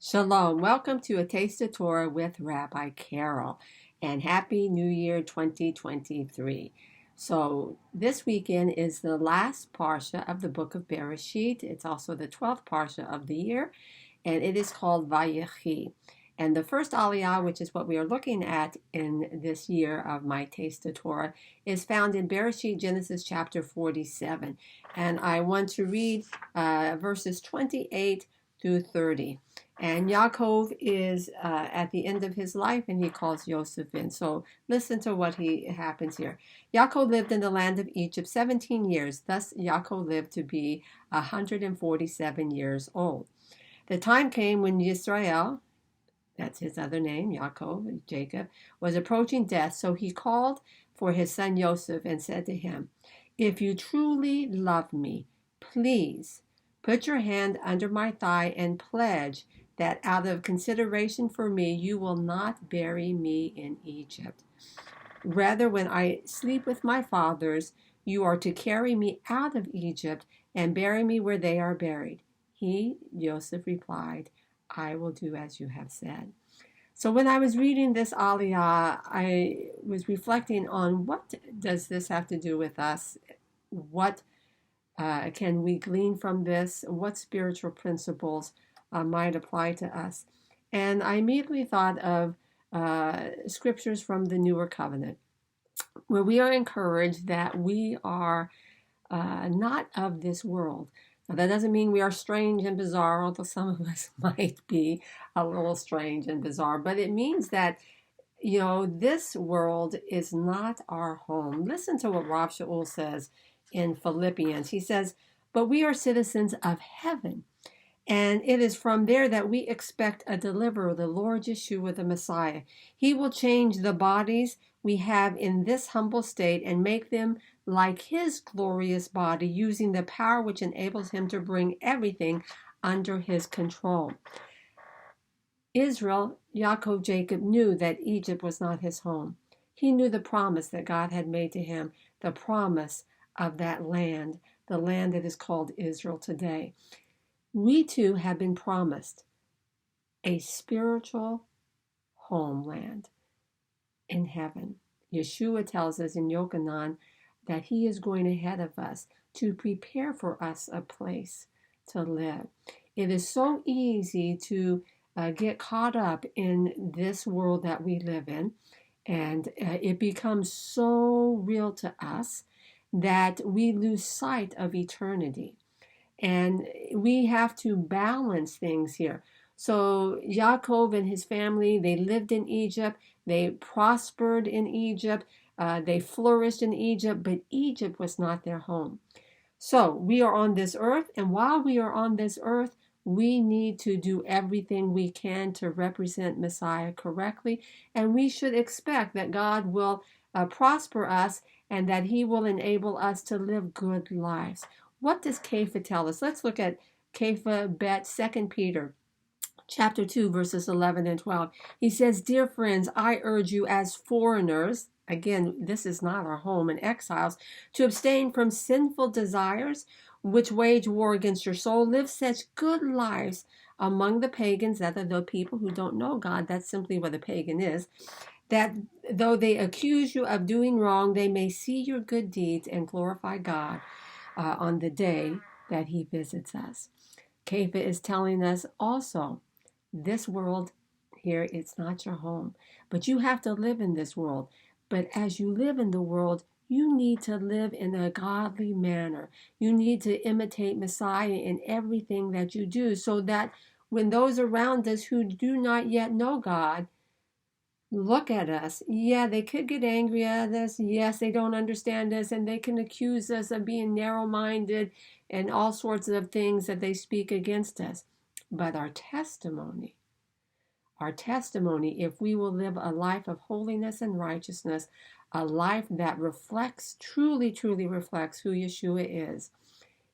Shalom. Welcome to A Taste of Torah with Rabbi Carol, and Happy New Year 2023. So this weekend is the last parsha of the book of Bereshit. It's also the 12th parsha of the year, and it is called VaYechi. And the first aliyah, which is what we are looking at in this year of my Taste of Torah, is found in Bereshit, Genesis chapter 47. And I want to read verses 28 through 30. And Yaakov is at the end of his life, and he calls Yosef in. So listen to what happens here. Yaakov lived in the land of Egypt 17 years. Thus Yaakov lived to be 147 years old. The time came when Yisrael, that's his other name, Yaakov, Jacob, was approaching death. So he called for his son Yosef and said to him, "If you truly love me, please put your hand under my thigh and pledge that out of consideration for me, you will not bury me in Egypt. Rather, when I sleep with my fathers, you are to carry me out of Egypt and bury me where they are buried." He, Joseph, replied, "I will do as you have said." So when I was reading this aliyah, I was reflecting on what does this have to do with us? What can we glean from this? What spiritual principles might apply to us? And I immediately thought of scriptures from the Newer Covenant, where we are encouraged that we are not of this world. Now, that doesn't mean we are strange and bizarre, although some of us might be a little strange and bizarre, but it means that this world is not our home. Listen to what Rav Shaul says in Philippians. He says, "But we are citizens of heaven, and it is from there that we expect a deliverer, the Lord Yeshua, the Messiah. He will change the bodies we have in this humble state and make them like his glorious body, using the power which enables him to bring everything under his control." Israel, Yaakov, Jacob knew that Egypt was not his home. He knew the promise that God had made to him, the promise of that land, the land that is called Israel today. We too have been promised a spiritual homeland in heaven. Yeshua tells us in Yochanan that he is going ahead of us to prepare for us a place to live. It is so easy to get caught up in this world that we live in, and it becomes so real to us that we lose sight of eternity. And we have to balance things here. So Yaakov and his family, they lived in Egypt, they prospered in Egypt, they flourished in Egypt, but Egypt was not their home. So we are on this earth, and while we are on this earth, we need to do everything we can to represent Messiah correctly, and we should expect that God will prosper us and that he will enable us to live good lives. What does Kepha tell us? Let's look at Kepha Bet, 2 Peter chapter 2, verses 11 and 12. He says, "Dear friends, I urge you as foreigners," again, this is not our home, and exiles, "to abstain from sinful desires which wage war against your soul. Live such good lives among the pagans," that are the people who don't know God. That's simply what a pagan is. "That though they accuse you of doing wrong, they may see your good deeds and glorify God on the day that he visits us." Kepha is telling us also, this world here, it's not your home, but you have to live in this world. But as you live in the world, you need to live in a godly manner. You need to imitate Messiah in everything that you do, so that when those around us who do not yet know God look at us, yeah, they could get angry at us. Yes, they don't understand us, and they can accuse us of being narrow-minded and all sorts of things that they speak against us. But our testimony, if we will live a life of holiness and righteousness, a life that reflects, truly, truly reflects who Yeshua is,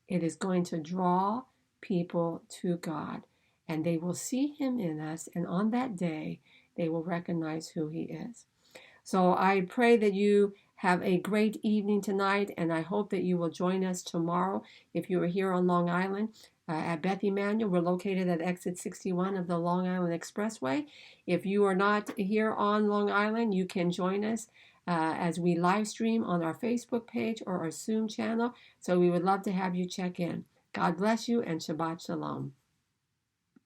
it is going to draw people to God, and they will see him in us, and on that day, they will recognize who he is. So I pray that you have a great evening tonight, and I hope that you will join us tomorrow if you are here on Long Island. at Beth Emanuel. We're located at exit 61 of the Long Island Expressway. If you are not here on Long Island, you can join us as we live stream on our Facebook page or our Zoom channel. So we would love to have you check in. God bless you and Shabbat Shalom.